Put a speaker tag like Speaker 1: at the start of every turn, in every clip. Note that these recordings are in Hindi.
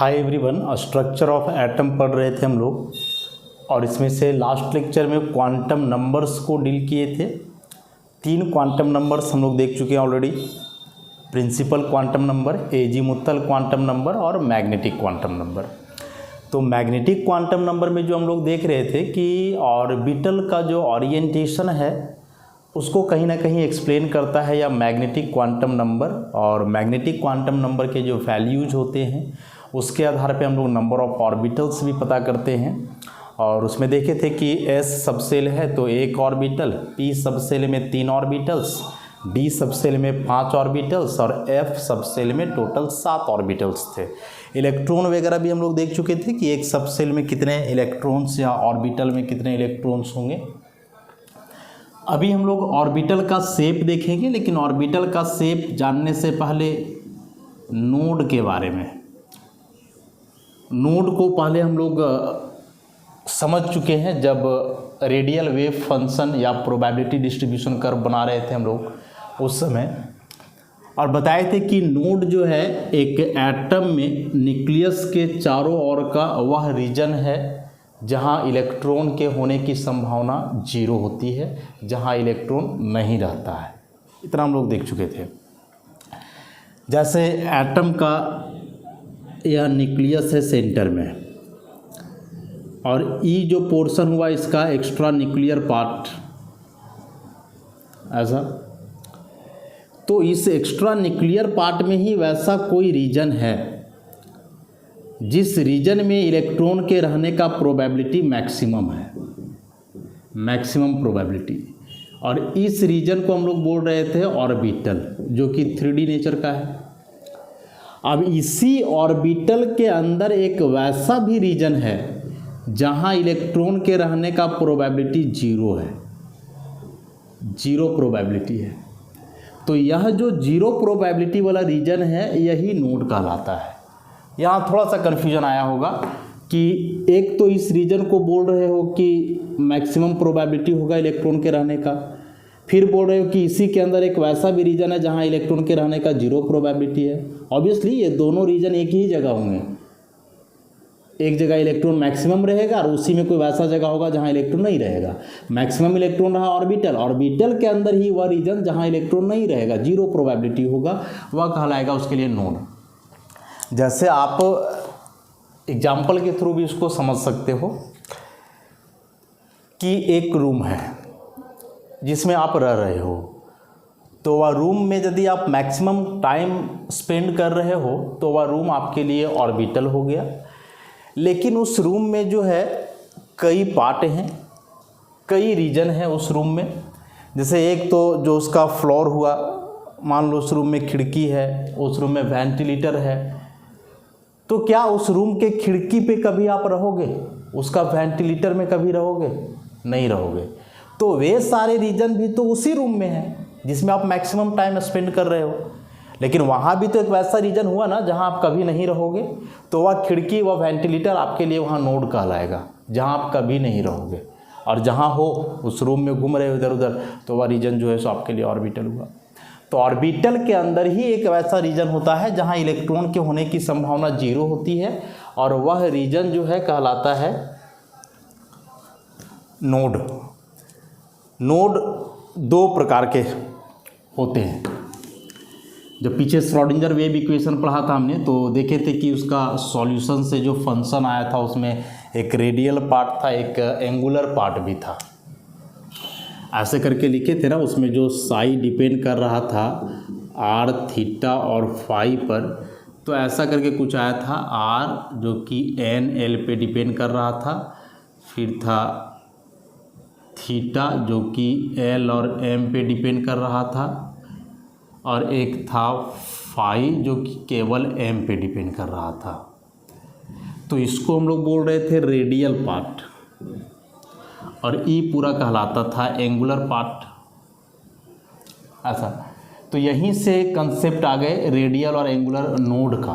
Speaker 1: Hi everyone, structure of atom पढ़ रहे थे हम लोग और इसमें से लास्ट लेक्चर में क्वांटम नंबर्स को डील किए थे। 3 क्वांटम नंबर्स हम लोग देख चुके हैं already. Principal quantum number, azimuthal quantum number और मैग्नेटिक क्वांटम नंबर। तो मैग्नेटिक क्वांटम नंबर में जो हम लोग देख रहे थे कि ऑर्बिटल का जो ओरिएंटेशन है उसको कहीं ना कहीं एक्सप्लेन करता है या मैग्नेटिक क्वांटम नंबर। और मैग्नेटिक क्वांटम नंबर के जो वैल्यूज होते हैं उसके आधार पे हम लोग नंबर ऑफ ऑर्बिटल्स भी पता करते हैं। और उसमें देखे थे कि S सबसेल है तो 1 ऑर्बिटल, P सबसेल में 3 ऑर्बिटल्स, D सबसेल में 5 ऑर्बिटल्स और F सबसेल में टोटल 7 ऑर्बिटल्स थे। इलेक्ट्रॉन वगैरह भी हम लोग देख चुके थे कि एक सबसेल में कितने इलेक्ट्रॉन्स या ऑर्बिटल में कितने इलेक्ट्रॉन्स होंगे। अभी हम लोग ऑर्बिटल का शेप देखेंगे, लेकिन ऑर्बिटल का शेप जानने से पहले नोड के बारे में, नोड को पहले हम लोग समझ चुके हैं जब रेडियल वेव फंक्शन या प्रोबेबिलिटी डिस्ट्रीब्यूशन कर्व बना रहे थे हम लोग उस समय, और बताए थे कि नोड जो है एक एटम में न्यूक्लियस के चारों ओर का वह रीजन है जहां इलेक्ट्रॉन के होने की संभावना 0 होती है, जहां इलेक्ट्रॉन नहीं रहता है। इतना हम लोग देख चुके थे। जैसे एटम का यह न्यूक्लियस है सेंटर में, और ई जो पोर्शन हुआ इसका एक्स्ट्रा न्यूक्लियर पार्ट, ऐसा। तो इस एक्स्ट्रा न्यूक्लियर पार्ट में ही वैसा कोई रीजन है जिस रीजन में इलेक्ट्रॉन के रहने का प्रोबेबिलिटी मैक्सिमम है, मैक्सिमम प्रोबेबिलिटी। और इस रीजन को हम लोग बोल रहे थे ऑर्बिटल, जो कि 3D नेचर का है। अब इसी ऑर्बिटल के अंदर एक वैसा भी रीजन है जहां इलेक्ट्रॉन के रहने का प्रोबेबिलिटी 0 है, 0 प्रोबेबिलिटी है। तो यह जो 0 प्रोबेबिलिटी वाला रीजन है यही नोड कहलाता है। यहाँ थोड़ा सा कन्फ्यूजन आया होगा कि एक तो इस रीजन को बोल रहे हो कि मैक्सिमम प्रोबेबिलिटी होगा इलेक्ट्रॉन के रहने का, फिर बोल रहे हो कि इसी के अंदर एक वैसा भी रीजन है जहाँ इलेक्ट्रॉन के रहने का 0 प्रोबेबिलिटी है। ऑब्वियसली ये दोनों रीजन एक ही जगह होंगे, एक जगह इलेक्ट्रॉन मैक्सिमम रहेगा और उसी में कोई वैसा जगह होगा जहाँ इलेक्ट्रॉन नहीं रहेगा। मैक्सिमम इलेक्ट्रॉन रहा ऑर्बिटल, ऑर्बिटल के अंदर ही वह रीजन जहाँ इलेक्ट्रॉन नहीं रहेगा, 0 प्रोबेबिलिटी होगा, वह कहलाएगा उसके लिए नोड। जैसे आप एग्जाम्पल के थ्रू भी उसको समझ सकते हो कि एक रूम है जिसमें आप रह रहे हो, तो वह रूम में यदि आप मैक्सिमम टाइम स्पेंड कर रहे हो तो वह रूम आपके लिए ऑर्बिटल हो गया। लेकिन उस रूम में जो है कई पार्ट हैं, कई रीजन हैं उस रूम में। जैसे एक तो जो उसका फ्लोर हुआ, मान लो उस रूम में खिड़की है, उस रूम में वेंटिलेटर है, तो क्या उस रूम के खिड़की पे कभी आप रहोगे? उसका वेंटिलेटर में कभी रहोगे? नहीं रहोगे। तो वे सारे रीजन भी तो उसी रूम में हैं जिसमें आप मैक्सिमम टाइम स्पेंड कर रहे हो। लेकिन वहाँ भी तो एक वैसा रीजन हुआ ना जहाँ आप कभी नहीं रहोगे, तो वह खिड़की, वह वेंटिलेटर आपके लिए वहाँ नोड कहलाएगा, जहाँ आप कभी नहीं रहोगे। और जहाँ हो उस रूम में घूम रहे हो इधर उधर, तो वह रीजन जो है सो आपके लिए ऑर्बिटल हुआ। तो ऑर्बिटल के अंदर ही एक वैसा रीजन होता है जहाँ इलेक्ट्रॉन के होने की संभावना 0 होती है, और वह रीजन जो है कहलाता है नोड। नोड 2 प्रकार के होते हैं। जब पीछे श्रोडिंगर वेव इक्वेशन पढ़ा था हमने, तो देखे थे कि उसका सॉल्यूशन से जो फंक्शन आया था उसमें एक रेडियल पार्ट था, एक एंगुलर पार्ट भी था। ऐसे करके लिखे थे ना, उसमें जो साई डिपेंड कर रहा था आर, थीटा और फाई पर, तो ऐसा करके कुछ आया था। आर जो कि एन एल पे डिपेंड कर रहा था, फिर था थीटा जो कि एल और एम पे डिपेंड कर रहा था, और एक था फाई जो कि केवल एम पे डिपेंड कर रहा था। तो इसको हम लोग बोल रहे थे रेडियल पार्ट, और ई पूरा कहलाता था एंगुलर पार्ट, ऐसा। तो यहीं से कंसेप्ट आ गए रेडियल और एंगुलर नोड का।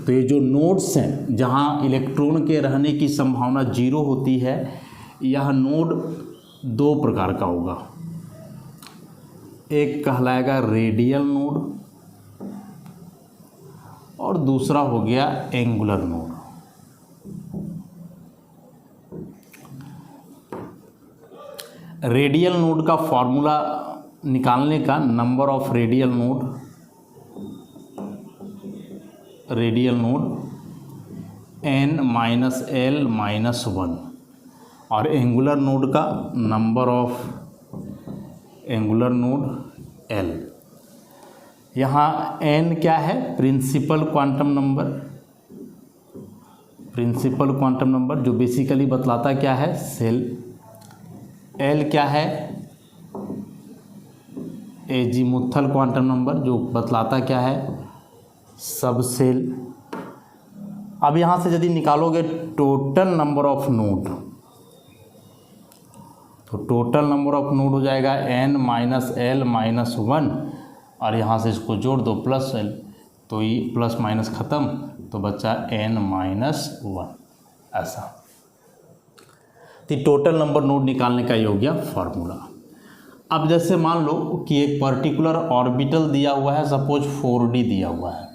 Speaker 1: तो ये जो नोड्स हैं जहाँ इलेक्ट्रॉन के रहने की संभावना 0 होती है, यह नोड 2 प्रकार का होगा। एक कहलाएगा रेडियल नोड और दूसरा हो गया एंगुलर नोड। रेडियल नोड का फॉर्मूला निकालने का, number of radial node n minus L minus 1, और एंगुलर नोड का number of angular node l। यहाँ n क्या है? प्रिंसिपल क्वांटम नंबर जो बेसिकली बतलाता क्या है? सेल। l क्या है? एजीमुथल क्वांटम नंबर जो बतलाता क्या है? सब सेल। अब यहाँ से यदि निकालोगे टोटल नंबर ऑफ नोड, तो टोटल नंबर ऑफ नोड हो जाएगा n माइनस एल माइनस 1, और यहाँ से इसको जोड़ दो प्लस l, तो ये प्लस माइनस ख़त्म, तो बचा n माइनस 1। ऐसा तो टोटल नंबर नोड निकालने का ये हो गया फॉर्मूला। अब जैसे मान लो कि एक पर्टिकुलर ऑर्बिटल दिया हुआ है, सपोज 4D दिया हुआ है,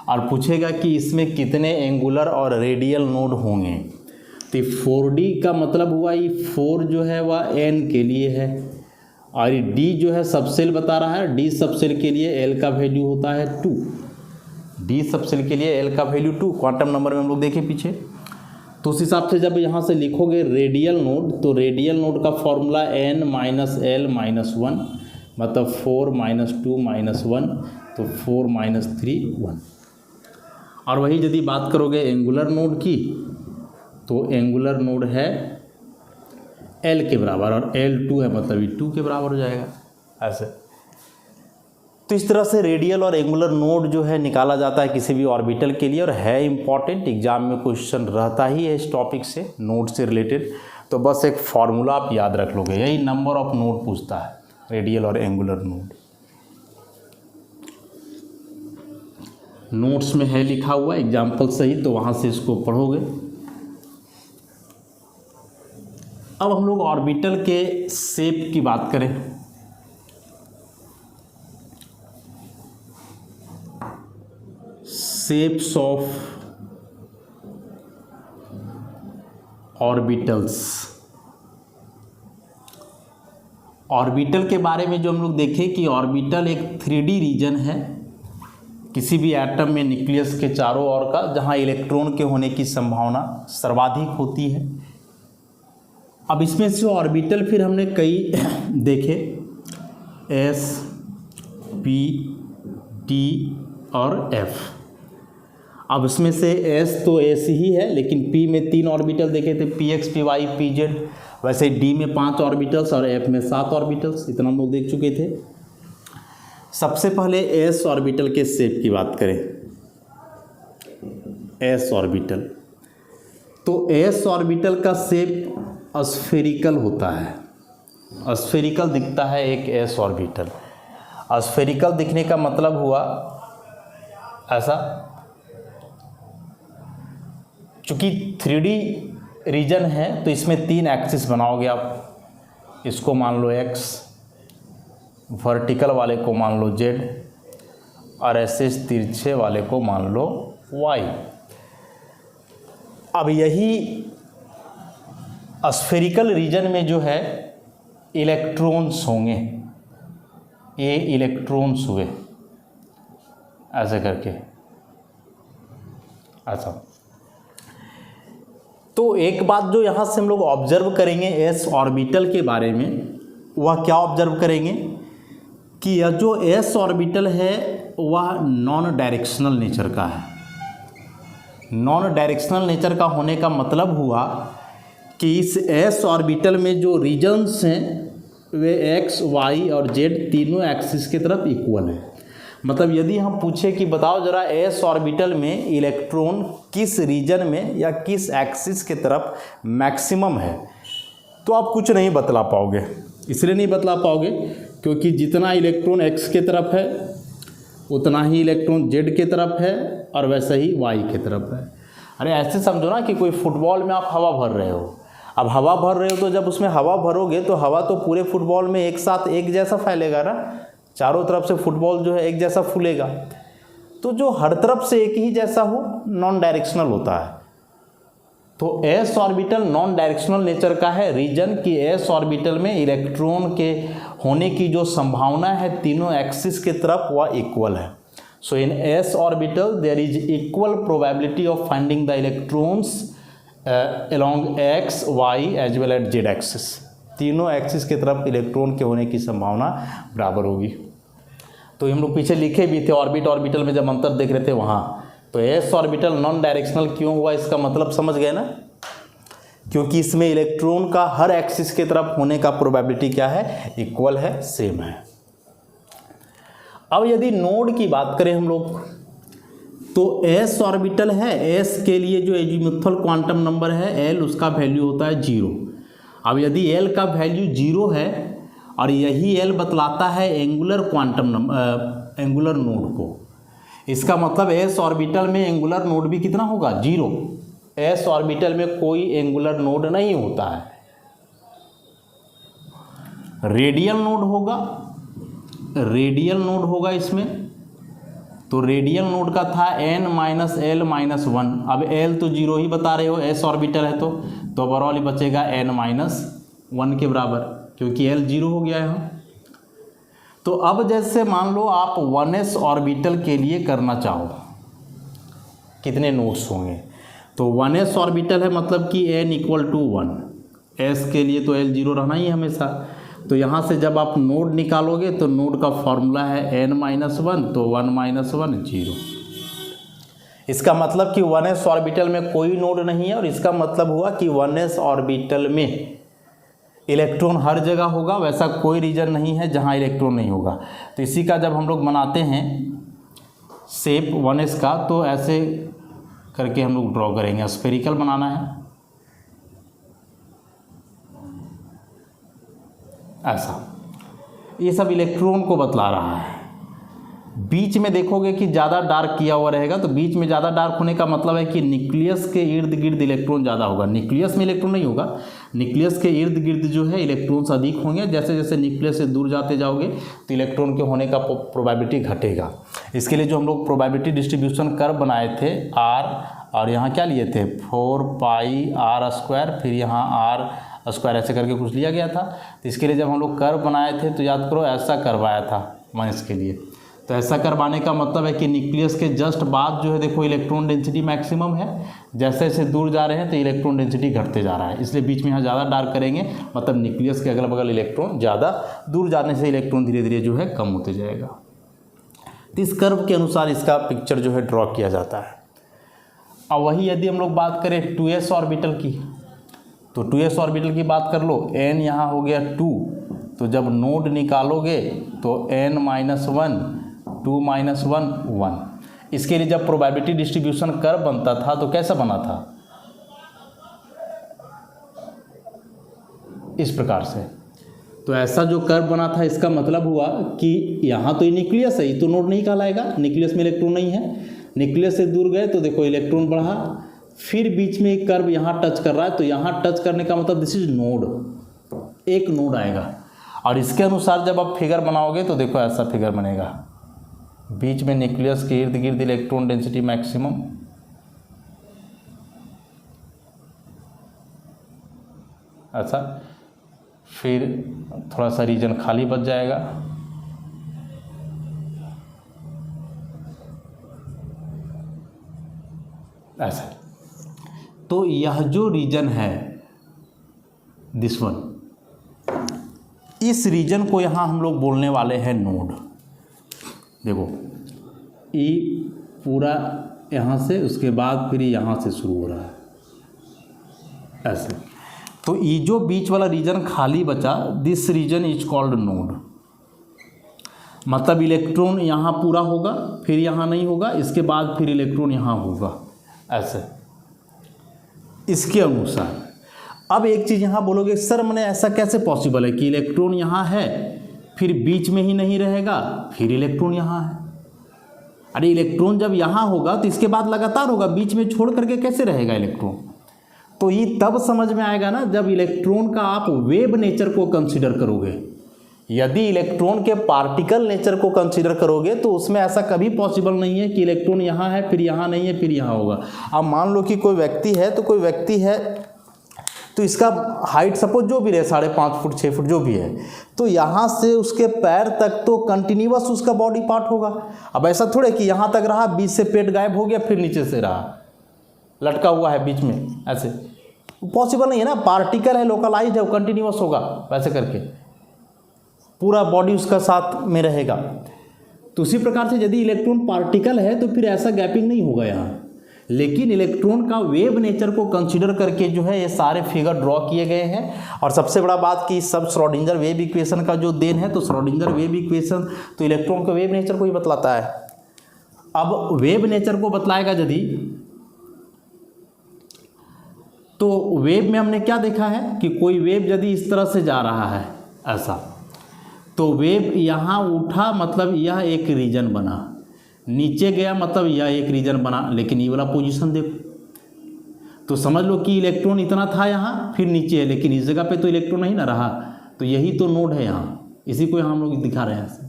Speaker 1: और पूछेगा कि इसमें कितने एंगुलर और रेडियल नोड होंगे। तो 4D का मतलब हुआ ये 4 जो है वह n के लिए है, और ये D जो है सबसेल बता रहा है, D सबसेल के लिए L का वैल्यू होता है 2। D सबसेल के लिए L का वैल्यू 2 क्वांटम नंबर में हम लोग देखें पीछे। तो उस हिसाब से जब यहाँ से लिखोगे रेडियल नोड, तो रेडियल नोड का formula n minus L minus 1, मतलब 4 माइनस 2 माइनस 1, तो 4 माइनस 3 1। और वही यदि बात करोगे एंगुलर नोड की, तो एंगुलर नोड है l के बराबर, और l 2 है, मतलब ये 2 के बराबर हो जाएगा ऐसे। तो इस तरह से रेडियल और एंगुलर नोड जो है निकाला जाता है किसी भी ऑर्बिटल के लिए, और है इम्पॉर्टेंट, एग्जाम में क्वेश्चन रहता ही है इस टॉपिक से, नोड से रिलेटेड। तो बस एक फॉर्मूला आप याद रख लोगे, यही नंबर ऑफ नोड पूछता है, रेडियल और एंगुलर नोड। नोट्स में है लिखा हुआ एग्जाम्पल सही, तो वहाँ से इसको पढ़ोगे। अब हम लोग ऑर्बिटल के शेप की बात करें। Shapes of orbitals. ऑर्बिटल के बारे में जो हम लोग देखें कि ऑर्बिटल एक 3D रीजन है किसी भी एटम में न्यूक्लियस के चारों ओर का, जहां इलेक्ट्रॉन के होने की संभावना सर्वाधिक होती है। अब इसमें से ऑर्बिटल फिर हमने कई देखे, S, P, T और F। अब इसमें से S तो S ही है, लेकिन P में 3 ऑर्बिटल देखे थे, PX, PY, PZ। वैसे D में 5 ऑर्बिटल्स और F में 7 ऑर्बिटल्स, इतना हम लोग देख चुके थे। सबसे पहले S ऑर्बिटल के शेप की बात करें। S ऑर्बिटल, तो S ऑर्बिटल का शेप स्फेरिकल होता है, स्फेरिकल दिखता है एक S ऑर्बिटल। स्फेरिकल दिखने का मतलब हुआ ऐसा, चूँकि 3D रीजन है तो इसमें 3 एक्सिस बनाओगे आप। इसको मान लो X, वर्टिकल वाले को मान लो Z, और ऐसे तिरछे वाले को मान लो Y। अब यही स्फेरिकल रीजन में जो है इलेक्ट्रॉन्स होंगे, ये इलेक्ट्रॉन्स हुए ऐसे करके ऐसा। तो एक बात जो यहाँ से हम लोग ऑब्जर्व करेंगे S ऑर्बिटल के बारे में, वह क्या ऑब्जर्व करेंगे कि यह जो S ऑर्बिटल है वह नॉन डायरेक्शनल नेचर का है। नॉन डायरेक्शनल नेचर का होने का मतलब हुआ कि इस S ऑर्बिटल में जो रीजन्स हैं वे X, Y और Z तीनों एक्सिस की तरफ इक्वल है। मतलब यदि हम पूछे कि बताओ जरा S ऑर्बिटल में इलेक्ट्रॉन किस रीजन में या किस एक्सिस के तरफ मैक्सिमम है, तो आप कुछ नहीं बतला पाओगे। इसलिए नहीं बतला पाओगे क्योंकि जितना इलेक्ट्रॉन X के तरफ है उतना ही इलेक्ट्रॉन Z के तरफ है, और वैसे ही Y के तरफ है। अरे ऐसे समझो ना कि कोई फुटबॉल में आप हवा भर रहे हो। अब हवा भर रहे हो तो जब उसमें हवा भरोगे तो हवा तो पूरे फुटबॉल में एक साथ एक जैसा फैलेगा ना, चारों तरफ से फुटबॉल जो है एक जैसा फूलेगा। तो जो हर तरफ से एक ही जैसा हो नॉन डायरेक्शनल होता है। तो s orbital non directional nature का है। रीजन कि s ऑर्बिटल में इलेक्ट्रॉन के होने की जो संभावना है तीनों एक्सिस के तरफ वह इक्वल है। So in s orbital there is equal probability of finding the electrons along x, y as well at z axis. तीनों एक्सिस की तरफ इलेक्ट्रॉन के होने की संभावना बराबर होगी। तो हम लोग पीछे लिखे भी थे ऑर्बिटल में जब अंतर देख रहे थे वहाँ। तो s ऑर्बिटल नॉन डायरेक्शनल क्यों हुआ, इसका मतलब समझ गए ना, क्योंकि इसमें इलेक्ट्रॉन का हर एक्सिस की तरफ होने का प्रोबेबिलिटी क्या है, इक्वल है, सेम है। अब यदि नोड की बात करें हम लोग, तो s ऑर्बिटल है, s के लिए जो एजीमुथल क्वांटम नंबर है l, उसका वैल्यू होता है 0। अब यदि l का वैल्यू 0 है और यही l बतलाता है angular quantum number, angular node को, इसका मतलब s ऑर्बिटल में एंगुलर नोड भी कितना होगा, 0। s ऑर्बिटल में कोई एंगुलर नोड नहीं होता है, रेडियल नोड होगा, रेडियल नोड होगा इसमें। तो रेडियल नोड का था n माइनस l माइनस 1। अब l तो 0 ही बता रहे हो, s ऑर्बिटल है तो ओवरऑल ही बचेगा n माइनस 1 के बराबर, क्योंकि l 0 हो गया है। तो अब जैसे मान लो आप 1s ऑर्बिटल के लिए करना चाहो, कितने नोड्स होंगे, तो 1s ऑर्बिटल है मतलब कि n इक्वल टू 1, s के लिए तो l 0 रहना ही हमेशा। तो यहाँ से जब आप नोड निकालोगे तो नोड का फॉर्मूला है n माइनस 1, तो 1 माइनस 1 0। इसका मतलब कि 1s ऑर्बिटल में कोई नोड नहीं है, और इसका मतलब हुआ कि 1s ऑर्बिटल में इलेक्ट्रॉन हर जगह होगा, वैसा कोई रीजन नहीं है जहाँ इलेक्ट्रॉन नहीं होगा। तो इसी का जब हम लोग बनाते हैं शेप 1s का, तो ऐसे करके हम लोग ड्रॉ करेंगे, स्फेरिकल बनाना है ऐसा। ये सब इलेक्ट्रॉन को बतला रहा है। बीच में देखोगे कि ज़्यादा डार्क किया हुआ रहेगा, तो बीच में ज़्यादा डार्क होने का मतलब है कि न्यूक्लियस के इर्द गिर्द इलेक्ट्रॉन ज़्यादा होगा। न्यूक्लियस में इलेक्ट्रॉन नहीं होगा, न्यूक्लियस के इर्द गिर्द जो है इलेक्ट्रॉन्स अधिक होंगे। जैसे जैसे न्यूक्लियस से दूर जाते जाओगे तो इलेक्ट्रॉन के होने का प्रोबेबिलिटी घटेगा। इसके लिए जो हम लोग प्रोबेबिलिटी डिस्ट्रीब्यूशन कर्व बनाए थे r, और यहाँ क्या लिए थे 4 पाई r स्क्वायर, फिर यहाँ r स्क्वायर ऐसे करके कुछ लिया गया था। तो इसके लिए जब हम लोग कर्व बनाए थे तो याद करो ऐसा करवाया था माइनस के लिए। तो ऐसा करवाने का मतलब है कि न्यूक्लियस के जस्ट बाद जो है देखो इलेक्ट्रॉन डेंसिटी मैक्सिमम है, जैसे जैसे दूर जा रहे हैं तो इलेक्ट्रॉन डेंसिटी घटते जा रहा है, इसलिए बीच में यहाँ ज़्यादा डार्क करेंगे, मतलब न्यूक्लियस के अगल बगल इलेक्ट्रॉन ज़्यादा, दूर जाने से इलेक्ट्रॉन धीरे धीरे जो है कम होते जाएगा। तो इस कर्व के अनुसार इसका पिक्चर जो है ड्रॉ किया जाता है। अब वही यदि हम लोग बात करें 2s ऑर्बिटल की, तो 2s ऑर्बिटल की बात कर लो, n यहाँ हो गया 2, तो जब नोड निकालोगे तो n माइनस 1, 2 माइनस 1 1। इसके लिए जब प्रोबेबिलिटी डिस्ट्रीब्यूशन कर्व बनता था तो कैसा बना था, इस प्रकार से। तो ऐसा जो कर्व बना था, इसका मतलब हुआ कि यहाँ तो ये न्यूक्लियस है, ये तो नोड नहीं कहलाएगा, न्यूक्लियस में इलेक्ट्रॉन नहीं है। न्यूक्लियस से दूर गए तो देखो इलेक्ट्रॉन बढ़ा, फिर बीच में एक कर्व यहाँ टच कर रहा है, तो यहाँ टच करने का मतलब दिस इज नोड, एक नोड आएगा। और इसके अनुसार जब आप फिगर बनाओगे तो देखो ऐसा फिगर बनेगा, बीच में न्यूक्लियस के इर्द गिर्द इलेक्ट्रॉन डेंसिटी मैक्सिमम, ऐसा, फिर थोड़ा सा रीजन खाली बच जाएगा, ऐसा। तो यह जो रीजन है दिस वन, इस रीजन को यहाँ हम लोग बोलने वाले हैं नोड। देखो ये पूरा यहाँ से, उसके बाद फिर यहाँ से शुरू हो रहा है ऐसे। तो ये जो बीच वाला रीजन खाली बचा, this region is called node. मतलब इलेक्ट्रॉन यहाँ पूरा होगा, फिर यहाँ नहीं होगा, इसके बाद फिर इलेक्ट्रॉन यहाँ होगा, ऐसे इसके अनुसार। अब एक चीज़ यहाँ बोलोगे सर मैंने ऐसा कैसे पॉसिबल है कि इलेक्ट्रॉन यहाँ है फिर बीच में ही नहीं रहेगा, फिर इलेक्ट्रॉन यहाँ है। अरे इलेक्ट्रॉन जब यहाँ होगा तो इसके बाद लगातार होगा, बीच में छोड़ करके कैसे रहेगा इलेक्ट्रॉन। तो ये तब समझ में आएगा ना जब इलेक्ट्रॉन का आप वेव नेचर को कंसिडर करोगे यदि इलेक्ट्रॉन के पार्टिकल नेचर को कंसीडर करोगे तो उसमें ऐसा कभी पॉसिबल नहीं है कि इलेक्ट्रॉन यहाँ है फिर यहाँ नहीं है फिर यहाँ होगा। अब मान लो कि कोई व्यक्ति है तो इसका हाइट सपोज जो भी रहे 5.5 फुट 6 फुट जो भी है, तो यहाँ से उसके पैर तक तो कंटिन्यूअस उसका बॉडी पार्ट होगा। अब ऐसा थोड़े कि यहाँ तक रहा, बीच से पेट गायब हो गया फिर नीचे से रहा लटका हुआ है बीच में, ऐसे पॉसिबल नहीं है ना। पार्टिकल है, लोकलाइज है, वो कंटिन्यूअस होगा, वैसे करके पूरा बॉडी उसका साथ में रहेगा। तो उसी प्रकार से यदि इलेक्ट्रॉन पार्टिकल है तो फिर ऐसा गैपिंग नहीं होगा यहाँ। लेकिन इलेक्ट्रॉन का वेव नेचर को कंसीडर करके जो है ये सारे फिगर ड्रॉ किए गए हैं। और सबसे बड़ा बात कि सब श्रोडिंगर वेव इक्वेशन का जो देन है, तो श्रोडिंगर वेव इक्वेशन तो इलेक्ट्रॉन के वेव नेचर को ही बतलाता है। अब वेव नेचर को बतलाएगा यदि, तो वेव में हमने क्या देखा है कि कोई वेव यदि इस तरह से जा रहा है ऐसा, तो वेव यहाँ उठा मतलब यह एक रीजन बना, नीचे गया मतलब यह एक रीजन बना, लेकिन ये वाला पोजीशन देखो तो समझ लो कि इलेक्ट्रॉन इतना था यहाँ फिर नीचे है, लेकिन इस जगह पे तो इलेक्ट्रॉन नहीं ना रहा, तो यही तो नोड है यहाँ, इसी को हम लोग दिखा रहे हैं।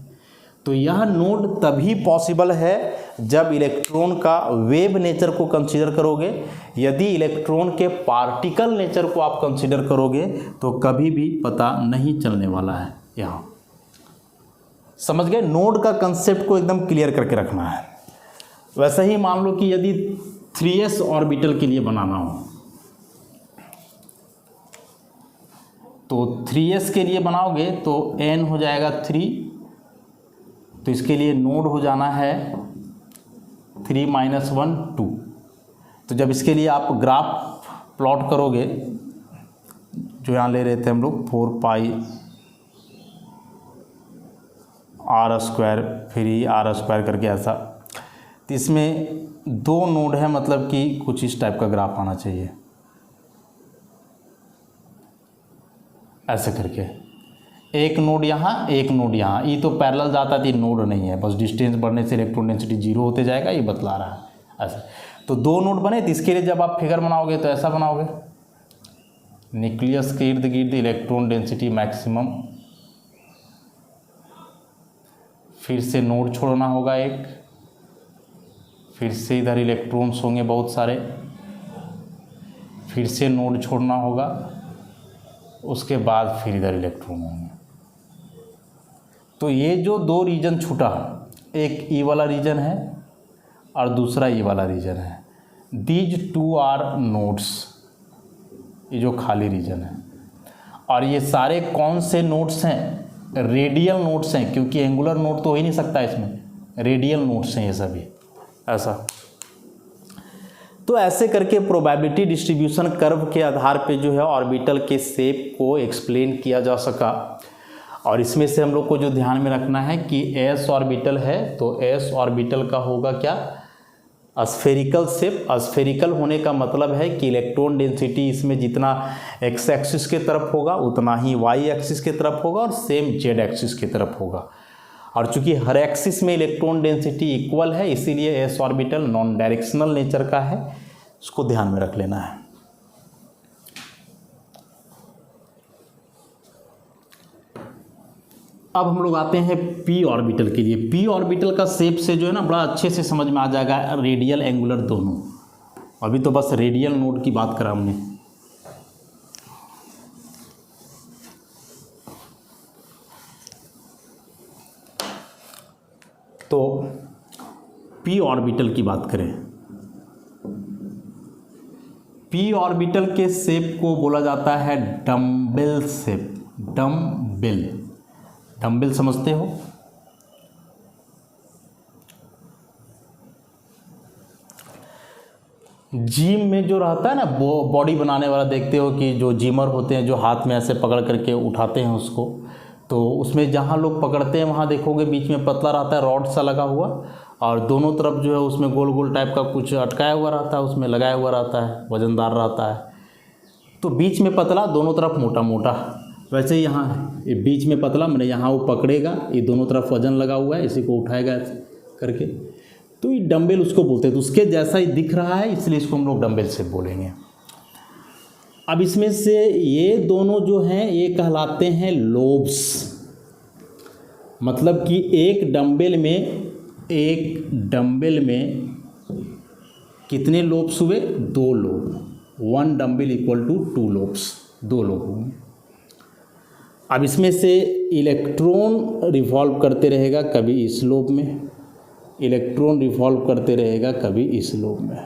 Speaker 1: तो यह नोड तभी पॉसिबल है जब इलेक्ट्रॉन का वेव नेचर को कंसीडर करोगे। यदि इलेक्ट्रॉन के पार्टिकल नेचर को आप कंसीडर करोगे तो कभी भी पता नहीं चलने वाला है। यहाँ समझ गए, नोड का कंसेप्ट को एकदम क्लियर करके रखना है। वैसे ही मान लो कि यदि 3s ऑर्बिटल के लिए बनाना हो, तो 3s के लिए बनाओगे तो n हो जाएगा 3, तो इसके लिए नोड हो जाना है 3 - 1 2। तो जब इसके लिए आप ग्राफ प्लॉट करोगे, जो यहाँ ले रहे थे हम लोग 4 पाई r² फिर r² करके ऐसा, तो इसमें 2 नोड है, मतलब कि कुछ इस टाइप का ग्राफ आना चाहिए ऐसे करके, एक नोड यहाँ एक नोड यहाँ। ये तो पैरेलल जाता है, नोड नहीं है, बस डिस्टेंस बढ़ने से इलेक्ट्रॉन डेंसिटी 0 होते जाएगा, ये बतला रहा है ऐसे। तो 2 नोड बने, तो इसके लिए जब आप फिगर बनाओगे तो ऐसा बनाओगे, न्यूक्लियस के इर्द गिर्द इलेक्ट्रॉन डेंसिटी मैक्सिमम, फिर से नोड छोड़ना होगा एक, फिर से इधर इलेक्ट्रॉन्स होंगे बहुत सारे, फिर से नोड छोड़ना होगा, उसके बाद फिर इधर इलेक्ट्रॉन होंगे। तो ये जो 2 रीजन छूटा, एक ई वाला रीजन है और दूसरा ई वाला रीजन है, दीज 2 आर नोड्स, ये जो खाली रीजन है। और ये सारे कौन से नोड्स हैं? रेडियल नोड्स हैं, क्योंकि एंगुलर नोड तो हो ही नहीं सकता इसमें, रेडियल नोड्स हैं ये सभी ऐसा। तो ऐसे करके प्रोबेबिलिटी डिस्ट्रीब्यूशन कर्व के आधार पे जो है ऑर्बिटल के शेप को एक्सप्लेन किया जा सका। और इसमें से हम लोग को जो ध्यान में रखना है कि s ऑर्बिटल है तो s ऑर्बिटल का होगा क्या? Spherical shape. स्फेरिकल होने का मतलब है कि इलेक्ट्रॉन डेंसिटी इसमें जितना x एक्सिस के तरफ होगा उतना ही y एक्सिस के तरफ होगा और सेम z एक्सिस की तरफ होगा। और चूंकि हर एक्सिस में इलेक्ट्रॉन डेंसिटी इक्वल है, इसीलिए s orbital non directional nature का है, उसको ध्यान में रख लेना है। अब हम लोग आते हैं p ऑर्बिटल के लिए। p ऑर्बिटल का शेप से जो है ना बड़ा अच्छे से समझ में आ जाएगा, रेडियल एंगुलर दोनों। अभी तो बस रेडियल नोड की बात करा हमने। तो p ऑर्बिटल की बात करें, p ऑर्बिटल के शेप को बोला जाता है डम्बेल शेप। डम्बेल, डम्बेल समझते हो? जिम में जो रहता है ना बॉडी बनाने वाला, देखते हो कि जो जिमर होते हैं जो हाथ में ऐसे पकड़ करके उठाते हैं उसको, तो उसमें जहाँ लोग पकड़ते हैं वहाँ देखोगे बीच में पतला रहता है, रॉड सा लगा हुआ, और दोनों तरफ जो है उसमें गोल गोल टाइप का कुछ अटकाया हुआ रहता है, उसमें लगाया हुआ रहता है, वजनदार रहता है। तो बीच में पतला, दोनों तरफ मोटा मोटा। वैसे ही यहाँ ये बीच में पतला, मैंने यहाँ वो पकड़ेगा, ये दोनों तरफ वजन लगा हुआ है, इसी को उठाएगा ऐसे करके, तो ये डम्बेल उसको बोलते हैं। तो उसके जैसा ही दिख रहा है, इसलिए इसको हम लोग डम्बेल से बोलेंगे। अब इसमें से ये दोनों जो हैं ये कहलाते हैं लोब्स। मतलब कि एक डंबल में कितने लोब्स हुए? 2 lobe. 1 dumbbell equal to 2 lobes, 2 lobe हुए। अब इसमें से इलेक्ट्रॉन रिवॉल्व करते रहेगा कभी इस लोब में, इलेक्ट्रॉन रिवॉल्व करते रहेगा कभी इस लोब में,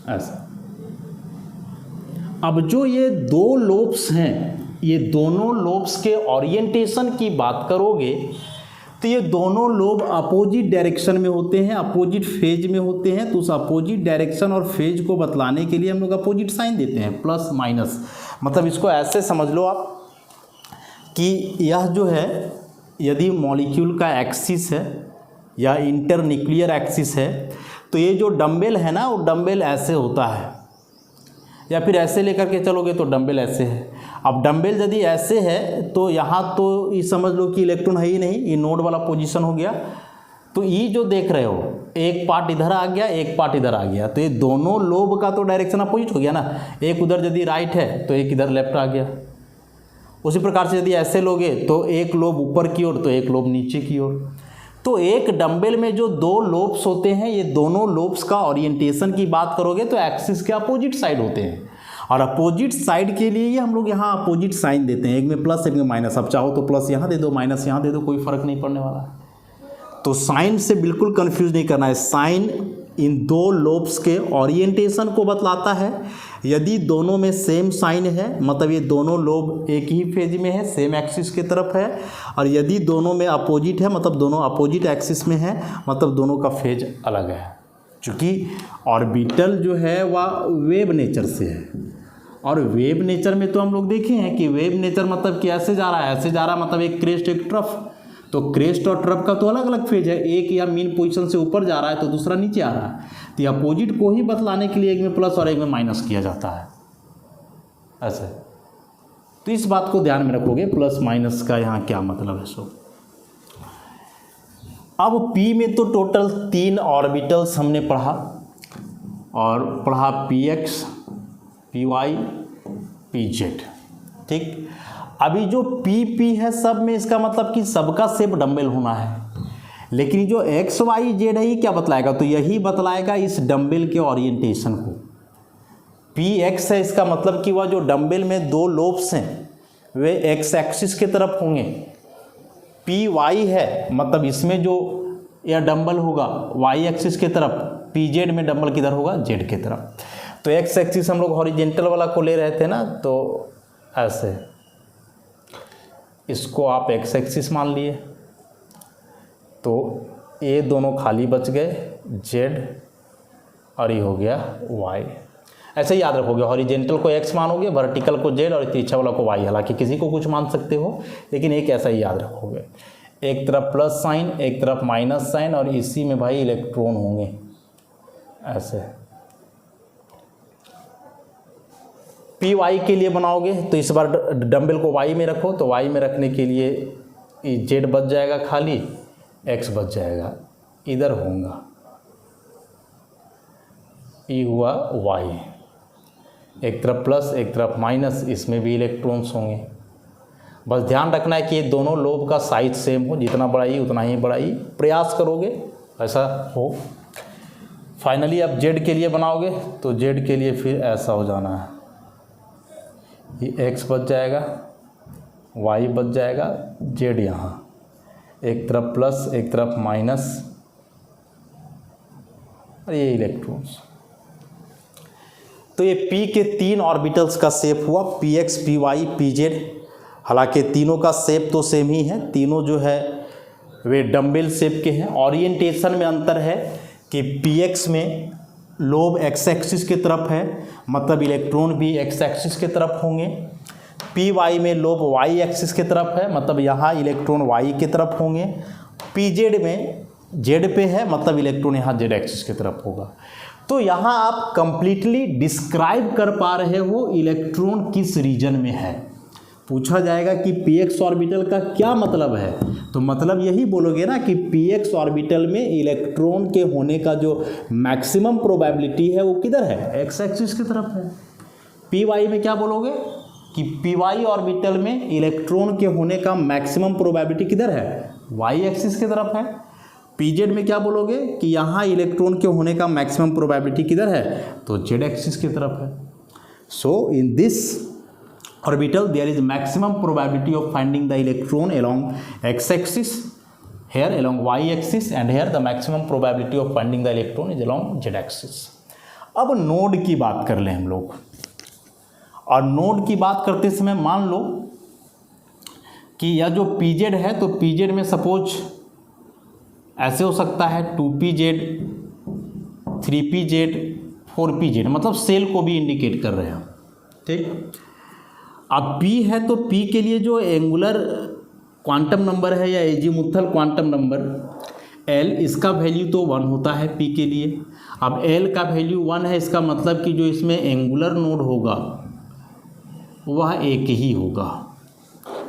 Speaker 1: ऐसा। अब जो ये 2 लोब्स हैं, ये दोनों लोब्स के ओरिएंटेशन की बात करोगे तो ये दोनों लोब अपोजिट डायरेक्शन में होते हैं, अपोजिट फेज में होते हैं। तो उस अपोजिट डायरेक्शन और फेज को बतलाने के लिए हम लोग अपोजिट साइन देते हैं, प्लस माइनस। मतलब इसको ऐसे समझ लो आप कि यह जो है, यदि मॉलिक्यूल का एक्सिस है या इंटरन्यूक्लियर एक्सिस है, तो ये जो डंबल है ना, वो डंबल ऐसे होता है, या फिर ऐसे लेकर के चलोगे तो डंबल ऐसे है। अब डंबल यदि ऐसे है तो यहाँ तो ये समझ लो कि इलेक्ट्रॉन है ही नहीं, ये नोड वाला पोजीशन हो गया। तो ये जो देख रहे हो, एक पार्ट इधर आ गया, एक पार्ट इधर आ गया, तो ये दोनों लोब का तो डायरेक्शन अपोजिट हो गया ना। एक उधर यदि राइट है तो एक इधर लेफ्ट आ गया। उसी प्रकार से यदि ऐसे लोगे तो एक लोब ऊपर की ओर तो एक लोब नीचे की ओर। तो एक डंबल में जो 2 लोब्स होते हैं, ये दोनों लोब्स का ओरिएंटेशन की बात करोगे तो एक्सिस के अपोजिट साइड होते हैं। और अपोजिट साइड के लिए ये हम लोग यहाँ अपोजिट साइन देते हैं, एक में प्लस एक में माइनस। अब चाहो तो प्लस यहाँ दे दो, माइनस यहाँ दे दो, कोई फर्क नहीं पड़ने वाला। तो साइन से बिल्कुल कंफ्यूज नहीं करना है। साइन इन 2 लोब्स के ओरिएंटेशन को बतलाता है। यदि दोनों में सेम साइन है, मतलब ये दोनों लोब एक ही फेज में है, सेम एक्सिस की तरफ है। और यदि दोनों में अपोजिट है, मतलब दोनों अपोजिट एक्सिस में है, मतलब दोनों का फेज अलग है। चूँकि ऑर्बिटल जो है वह वेव नेचर से है, और वेव नेचर में तो हम लोग देखे हैं कि वेव नेचर मतलब कि ऐसे जा रहा है, ऐसे जा रहा है, मतलब एक क्रेस्ट एक ट्रफ। तो क्रेस्ट और ट्रफ का तो अलग अलग फेज है, एक या मीन पोजीशन से ऊपर जा रहा है तो दूसरा नीचे आ रहा है। तो अपोजिट को ही बतलाने के लिए एक में प्लस और एक में माइनस किया जाता है, ऐसे। तो इस बात को ध्यान में रखोगे, प्लस माइनस का यहाँ क्या मतलब है। सो अब P में तो टोटल 3 ऑर्बिटल्स हमने पढ़ा, और पढ़ा PX, PY, PZ, ठीक। अभी जो PP है सब में, इसका मतलब कि सबका शेप डंबल होना है। लेकिन जो XYZ है ये क्या बतलाएगा? तो यही बतलाएगा इस डंबल के ओरिएंटेशन को। PX है, इसका मतलब कि वह जो डंबल में 2 लोब्स हैं वे एक्स एक्सिस की तरफ होंगे। PY है, मतलब इसमें जो यह डंबल होगा Y एक्सिस की तरफ, PZ में डंबल किधर होगा? Z की तरफ। तो एक्स एक्सिस हम लोग हॉरिजेंटल वाला को ले रहे थे ना, तो ऐसे इसको आप एक्स एक्सिस मान लिए, तो ये दोनों खाली बच गए, Z, और ये हो गया Y। ऐसे ही याद रखोगे, हॉरिजेंटल को x मानोगे, वर्टिकल को Z, और तिरछा वाला को Y। हालांकि किसी को कुछ मान सकते हो, लेकिन एक ऐसा ही याद रखोगे। एक तरफ प्लस साइन, एक तरफ माइनस साइन, और इसी में भाई इलेक्ट्रॉन होंगे, ऐसे। PY के लिए बनाओगे तो इस बार डंबल को Y में रखो, तो Y में रखने के लिए Z बच जाएगा खाली, X बच जाएगा, इधर होगा, ये हुआ Y। एक तरफ प्लस एक तरफ माइनस, इसमें भी इलेक्ट्रॉन्स होंगे। बस ध्यान रखना है कि ये दोनों लोब का साइज सेम हो, जितना बढ़ाई उतना ही बढ़ाई, प्रयास करोगे ऐसा हो। फाइनली अब Z के लिए बनाओगे तो Z के लिए फिर ऐसा हो जाना है, ये X बच जाएगा, Y बच जाएगा, Z यहाँ एक तरफ प्लस एक तरफ माइनस, और ये इलेक्ट्रॉन्स। तो ये P के 3 ऑर्बिटल्स का शेप हुआ, PX, PY, PZ। हालांकि तीनों का शेप तो सेम ही है, तीनों जो है वे डंबल शेप के हैं। ओरिएंटेशन में अंतर है कि PX में लोब एक्स एक्सिस की तरफ है, मतलब इलेक्ट्रॉन भी एक्स एक्सिस की तरफ होंगे। PY में लोब Y एक्सिस की तरफ है, मतलब यहाँ इलेक्ट्रॉन Y की तरफ होंगे। PZ में Z पे है, मतलब इलेक्ट्रॉन यहाँ Z एक्सिस की तरफ होगा। तो यहाँ आप कंप्लीटली डिस्क्राइब कर पा रहे हो इलेक्ट्रॉन किस रीजन में है। पूछा जाएगा कि PX ऑर्बिटल का क्या मतलब है, तो मतलब यही बोलोगे ना कि PX ऑर्बिटल में इलेक्ट्रॉन के होने का जो मैक्सिमम प्रोबेबिलिटी है वो किधर है? एक्स एक्सिस की तरफ है। PY में क्या बोलोगे कि पी वाई ऑर्बिटल में इलेक्ट्रॉन के होने का मैक्सिमम प्रोबेबिलिटी किधर है, वाई एक्सिस की तरफ है। पी जेड में क्या बोलोगे कि यहाँ इलेक्ट्रॉन के होने का मैक्सिमम प्रोबेबिलिटी किधर है, तो जेड एक्सिस की तरफ है। So in this orbital there is maximum probability of finding the electron along x axis, here along y axis, and here the maximum probability of finding the electron is along z axis। अब नोड की बात कर लें हम लोग, और नोड की बात करते समय मान लो कि यह जो pz है, तो pz में सपोज ऐसे हो सकता है 2pz, 3pz, 4pz, मतलब सेल को भी इंडिकेट कर रहे हैं, ठीक। अब p है तो p के लिए जो एंगुलर क्वांटम नंबर है या एजीमुथल क्वांटम नंबर L, इसका वैल्यू तो 1 होता है P के लिए। अब L का वैल्यू 1 है, इसका मतलब कि जो इसमें एंगुलर नोड होगा वह एक ही होगा,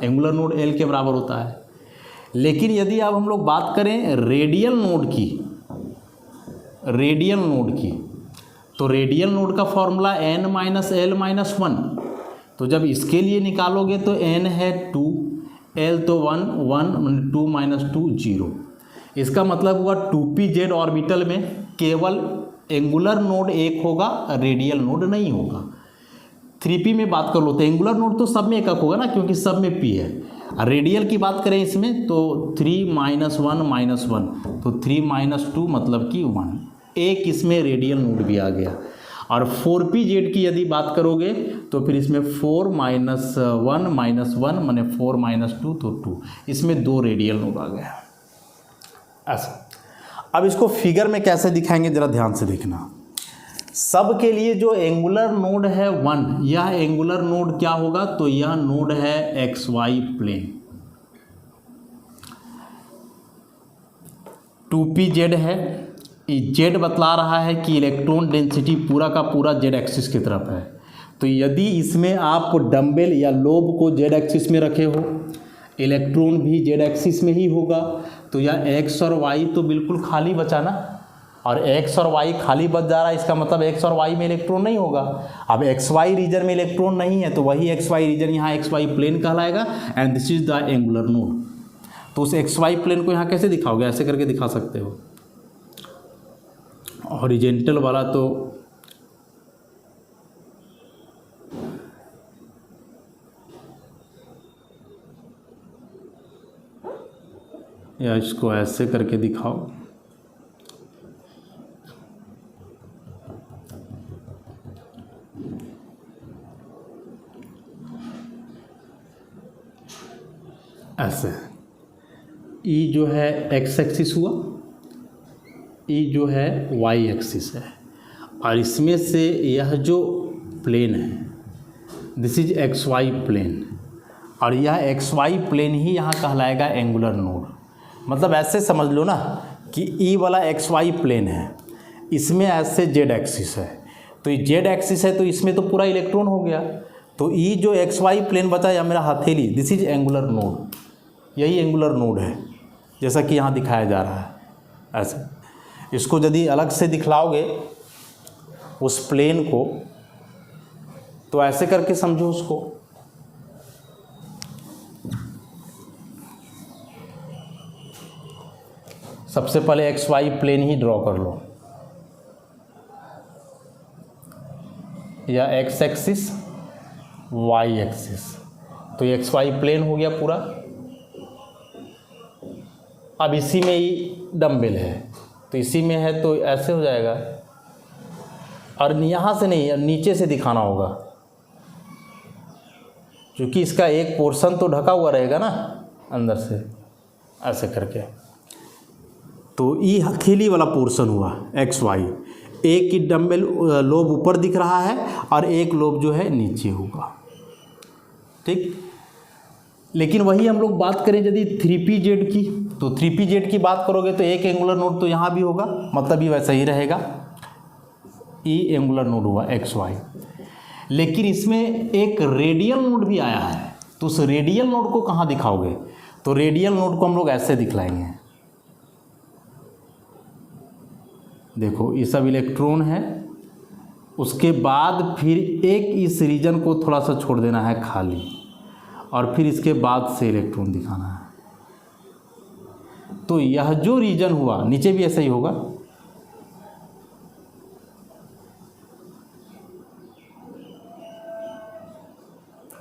Speaker 1: एंगुलर नोड L के बराबर होता है। लेकिन यदि अब हम लोग बात करें रेडियल नोड की, रेडियल नोड की, तो रेडियल नोड का formula n minus L minus 1, तो जब इसके लिए निकालोगे तो n है 2, L तो 1, 1 2 माइनस 2 0। इसका मतलब हुआ 2pz ऑर्बिटल में केवल एंगुलर नोड एक होगा, रेडियल नोड नहीं होगा। 3p में बात कर लो तो एंगुलर नोड तो सब में एक होगा ना, क्योंकि सब में p है। रेडियल की बात करें इसमें तो 3 माइनस 1 माइनस 1, तो 3 माइनस 2 मतलब कि 1, एक इसमें रेडियल नोड भी आ गया। और 4pz की यदि बात करोगे तो फिर इसमें 4 माइनस 1 माइनस 1 माने 4 माइनस 2 तो 2, इसमें 2 रेडियल नोड आ गया ऐसा। अब इसको फिगर में कैसे दिखाएंगे जरा ध्यान से देखना। सब के लिए जो एंगुलर नोड है 1, यह एंगुलर नोड क्या होगा, तो यह नोड है XY प्लेन। 2pz है, जेड बतला रहा है कि इलेक्ट्रॉन डेंसिटी पूरा का पूरा जेड एक्सिस की तरफ है। तो यदि इसमें आप डंबल या लोब को जेड एक्सिस में रखे हो, इलेक्ट्रॉन भी जेड एक्सिस में ही होगा, तो यह एक्स और वाई तो बिल्कुल खाली बचा ना, और एक्स और वाई खाली बच जा रहा है, इसका मतलब एक्स और वाई में इलेक्ट्रॉन नहीं होगा। अब एक्स वाई रीजन में इलेक्ट्रॉन नहीं है, तो वही एक्स वाई रीजन यहाँ एक्स वाई प्लेन कहलाएगा, and this is the angular node. तो उस एक्स वाई प्लेन को यहाँ कैसे दिखाओगे, ऐसे करके दिखा सकते हो। हॉरिजेंटल वाला तो या इसको ऐसे करके दिखाओ, ऐसे। ई जो है एक्स एक्सिस हुआ, ई जो है वाई एक्सिस है, और इसमें से यह जो प्लेन है this is X Y plane, और यह एक्स वाई प्लेन ही यहाँ कहलाएगा एंगुलर नोड। मतलब ऐसे समझ लो ना कि ई वाला एक्स वाई प्लेन है, इसमें ऐसे जेड एक्सिस है, तो ये जेड एक्सिस है तो इसमें तो पूरा इलेक्ट्रॉन हो गया, तो ई जो एक्स वाई प्लेन बचा या मेरा हथेली, दिस इज एंगुलर नोड, यही एंगुलर नोड है जैसा कि यहाँ दिखाया जा रहा है ऐसे। इसको यदि अलग से दिखलाओगे उस प्लेन को, तो ऐसे करके समझो उसको। सबसे पहले एक्स वाई प्लेन ही ड्रॉ कर लो, या एक्स एक्सिस वाई एक्सिस, तो ये एक्स वाई प्लेन हो गया पूरा। अब इसी में ही डंबल है, तो इसी में है तो ऐसे हो जाएगा, और यहाँ से नहीं, नीचे से दिखाना होगा, क्योंकि इसका एक पोर्शन तो ढका हुआ रहेगा ना अंदर से, ऐसे करके। तो ई हथेली वाला पोर्शन हुआ एक्स वाई, एक की डंबल लोब ऊपर दिख रहा है और एक लोब जो है नीचे होगा, ठीक। लेकिन वही हम लोग बात करें यदि 3pz की, तो 3pz की बात करोगे तो एक एंगुलर नोड तो यहाँ भी होगा, मतलब ये वैसा ही रहेगा, ई एंगुलर नोड हुआ एक्स वाई। लेकिन इसमें एक रेडियल नोड भी आया है, तो उस रेडियल नोड को कहाँ दिखाओगे, तो रेडियल नोड को हम लोग ऐसे दिखलाएंगे। देखो ये सब इलेक्ट्रॉन है, उसके बाद फिर एक इस रीजन को थोड़ा सा छोड़ देना है खाली, और फिर इसके बाद से इलेक्ट्रॉन दिखाना है। तो यह जो रीजन हुआ, नीचे भी ऐसा ही होगा,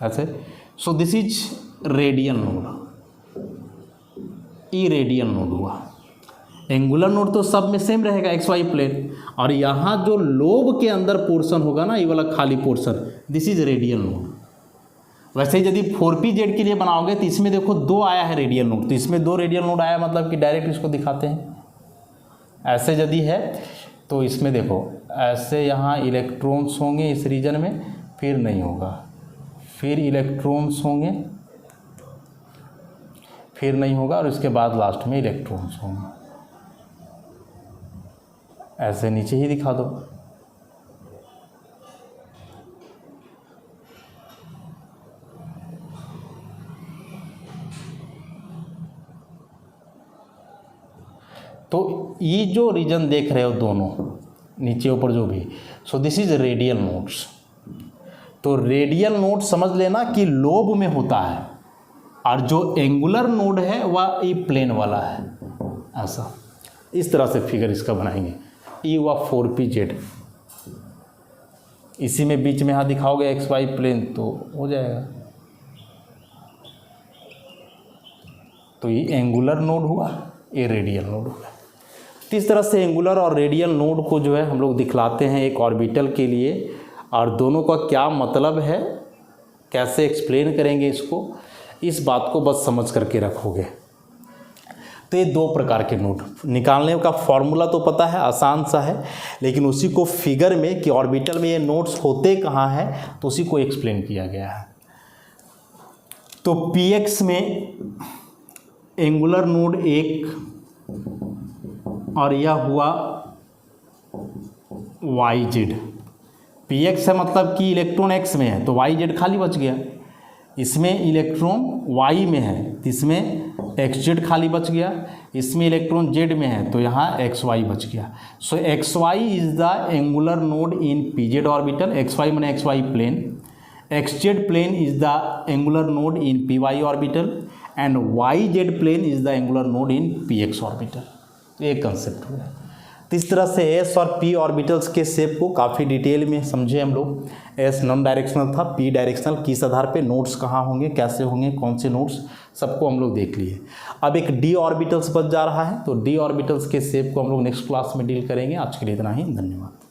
Speaker 1: ऐसे। So this is radial node, E radial node हुआ। एंगुलर नोड तो सब में सेम रहेगा, एक्स वाई प्लेन, और यहाँ जो लोब के अंदर पोर्शन होगा ना, ये वाला खाली portion, this is radial node. वैसे यदि 4pz के लिए बनाओगे तो इसमें देखो 2 आया है रेडियल नोड, तो इसमें 2 रेडियल नोड आया, मतलब कि डायरेक्ट इसको दिखाते हैं। ऐसे यदि है तो इसमें देखो ऐसे यहाँ इलेक्ट्रॉन्स होंगे इस रीजन में, फिर नहीं होगा, फिर इलेक्ट्रॉन्स होंगे, फिर नहीं होगा, और इसके बाद लास्ट में इलेक्ट्रॉन्स होंगे। ऐसे नीचे ही दिखा दो। तो ये जो रीजन देख रहे हो दोनों नीचे ऊपर जो भी, so this is radial nodes. तो रेडियल नोड समझ लेना कि लोब में होता है, और जो एंगुलर नोड है वह ई प्लेन वाला है। ऐसा इस तरह से फिगर इसका बनाएंगे। ई हुआ 4pz, इसी में बीच में यहाँ दिखाओगे एक्स वाई प्लेन तो हो जाएगा। तो ये एंगुलर नोड हुआ, ये रेडियल नोड हुआ। तो इस तरह से एंगुलर और रेडियल नोड को जो है हम लोग दिखलाते हैं एक ऑर्बिटल के लिए, और दोनों का क्या मतलब है, कैसे एक्सप्लेन करेंगे इसको, इस बात को बस समझ करके रखोगे। तो ये 2 प्रकार के नोड निकालने का फॉर्मूला तो पता है, आसान सा है, लेकिन उसी को फिगर में कि ऑर्बिटल में ये नोड्स होते कहाँ हैं, तो उसी को एक्सप्लेन किया गया है। तो px में एंगुलर नोड 1, और यह हुआ yz। px है मतलब कि इलेक्ट्रॉन x में है, तो yz खाली बच गया। इसमें इलेक्ट्रॉन y में है, तो इसमें xz खाली बच गया। इसमें इलेक्ट्रॉन z में है, तो यहाँ xy बच गया। So xy is the angular node in pz orbital. xy माने xy plane, xz plane is the angular node in py orbital, and yz plane is the angular node in px orbital. ये कंसेप्ट हुआ। तो इस तरह से s और p ऑर्बिटल्स के शेप को काफ़ी डिटेल में समझे हम लोग। s नॉन डायरेक्शनल था, p डायरेक्शनल, किस आधार पे नोड्स कहाँ होंगे, कैसे होंगे, कौन से नोड्स, सबको हम लोग देख लिए। अब एक d ऑर्बिटल्स बच जा रहा है, तो d ऑर्बिटल्स के शेप को हम लोग नेक्स्ट क्लास में डील करेंगे। आज के लिए इतना ही, धन्यवाद।